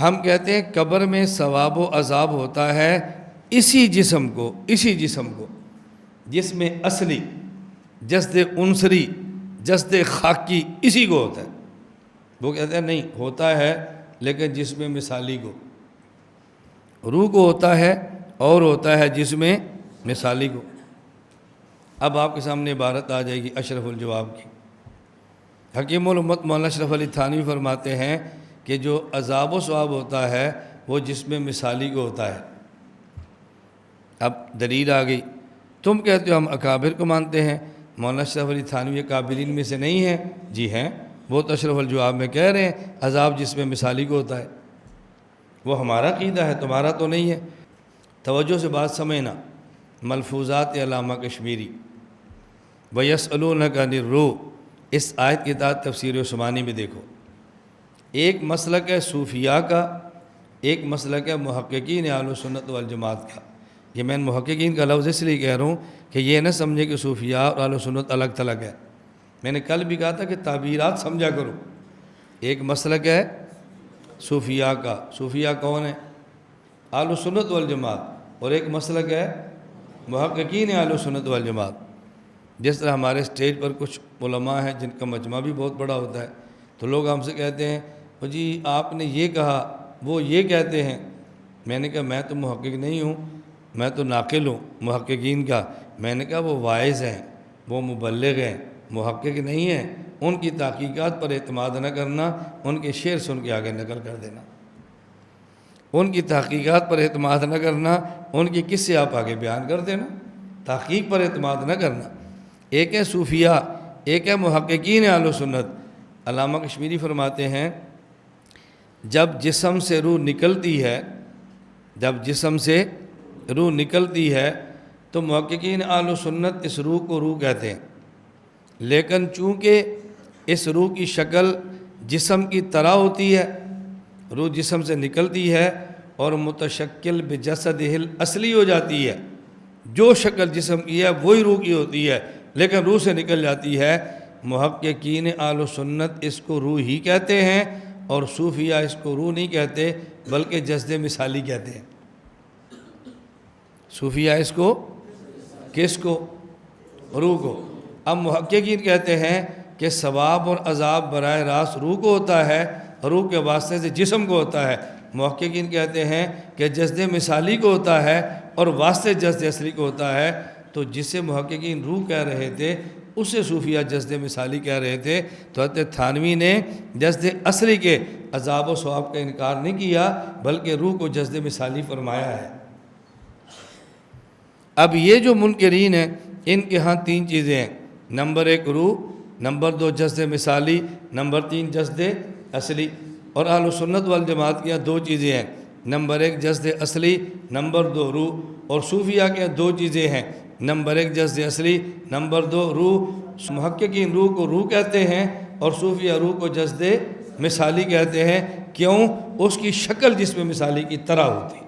ہم کہتے ہیں قبر میں ثواب و عذاب ہوتا ہے اسی جسم کو جس میں اصلی جسد عنصری جسد خاکی اسی کو ہوتا ہے۔ وہ کہتے ہیں نہیں ہوتا ہے لیکن جس میں مثالی کو، روح کو ہوتا ہے اور ہوتا ہے جس میں مثالی کو۔ اب آپ کے سامنے عبارت آ جائے گی اشرف الجواب کی۔ حکیم الامت مولانا اشرف علی تھانوی فرماتے ہیں کہ جو عذاب و ثواب ہوتا ہے وہ جس میں مثالی کو ہوتا ہے۔ اب دلیل آ گئی، تم کہتے ہو ہم اکابر کو مانتے ہیں، مولانا اشرف علی تھانوی اکابرین میں سے نہیں ہیں؟ جی ہیں، وہ تو اشرف الجواب میں کہہ رہے ہیں عذاب جس میں مثالی کو ہوتا ہے۔ وہ ہمارا عقیدہ ہے، تمہارا تو نہیں ہے۔ توجہ سے بات سمجھنا، ملفوظات علامہ کشمیری وَيَسْأَلُونَكَ عَنِ الرُّوحِ، اس آیت کے تحت تفسیر عثمانی میں دیکھو، ایک مسلک ہے صوفیاء کا، ایک مسلک ہے محققین اہل سنت والجماعت کا۔ یہ میں محققین کا لفظ اس لیے کہہ رہا ہوں کہ یہ نہ سمجھے کہ صوفیاء اور اہل سنت الگ تھلگ ہے۔ میں نے کل بھی کہا تھا کہ تعبیرات سمجھا کرو۔ ایک مسلک ہے صوفیاء کا، صوفیاء کون ہے؟ اہل سنت والجماعت، اور ایک مسلک ہے محققین اہل سنت والجماعت۔ جس طرح ہمارے اسٹیج پر کچھ علماء ہیں جن کا مجمع بھی بہت بڑا ہوتا ہے، تو لوگ ہم سے کہتے ہیں جی آپ نے یہ کہا، وہ یہ کہتے ہیں۔ میں نے کہا میں تو محقق نہیں ہوں، میں تو ناقل ہوں محققین کا۔ میں نے کہا وہ واعظ ہیں، وہ مبلغ ہیں، محقق نہیں ہیں۔ ان کی تحقیقات پر اعتماد نہ کرنا، ان کے شعر سن کے آگے نقل کر دینا۔ ان کی تحقیقات پر اعتماد نہ کرنا، ان کی قصے آپ آگے بیان کر دینا، تحقیق پر اعتماد نہ کرنا۔ ایک ہے صوفیاء، ایک ہے محققین اہل سنت۔ علامہ کشمیری فرماتے ہیں جب جسم سے روح نکلتی ہے تو محققین اہل سنت اس روح کو روح کہتے ہیں، لیکن چونکہ اس روح کی شکل جسم کی طرح ہوتی ہے، روح جسم سے نکلتی ہے اور متشکل بجسدہ الاصلی ہو جاتی ہے، جو شکل جسم کی ہے وہی روح کی ہوتی ہے لیکن روح سے نکل جاتی ہے۔ محققین اہل سنت اس کو روح ہی کہتے ہیں، اور صوفیاء اس کو روح نہیں کہتے بلکہ جسد مثالی کہتے ہیں۔ صوفیاء اس کو کس کو؟ روح کو۔ اب محققین کہتے ہیں کہ ثواب اور عذاب براہ راست روح کو ہوتا ہے، روح کے واسطے سے جسم کو ہوتا ہے۔ محققین کہتے ہیں کہ جسد مثالی کو ہوتا ہے اور واسطے جسد اصلی کو ہوتا ہے۔ تو جسے محققین روح کہہ رہے تھے اسے صوفیاء جسد مثالی کہہ رہے تھے۔ تو حضرت تھانوی نے جسد اصلی کے عذاب و ثواب کا انکار نہیں کیا بلکہ روح کو جسد مثالی فرمایا ہے۔ اب یہ جو منکرین ہیں ان کے ہاں تین چیزیں ہیں، نمبر ایک روح، نمبر دو جسد مثالی، نمبر تین جسد اصلی۔ اور اہل سنت والجماعت کی دو چیزیں ہیں، نمبر ایک جسد اصلی، نمبر دو روح۔ اور صوفیاء کے دو چیزیں ہیں، نمبر ایک جسد اصلی، نمبر دو روح۔ محققین روح کو روح کہتے ہیں اور صوفیاء روح کو جسد مثالی کہتے ہیں۔ کیوں؟ اس کی شکل جس میں مثالی کی طرح ہوتی ہے۔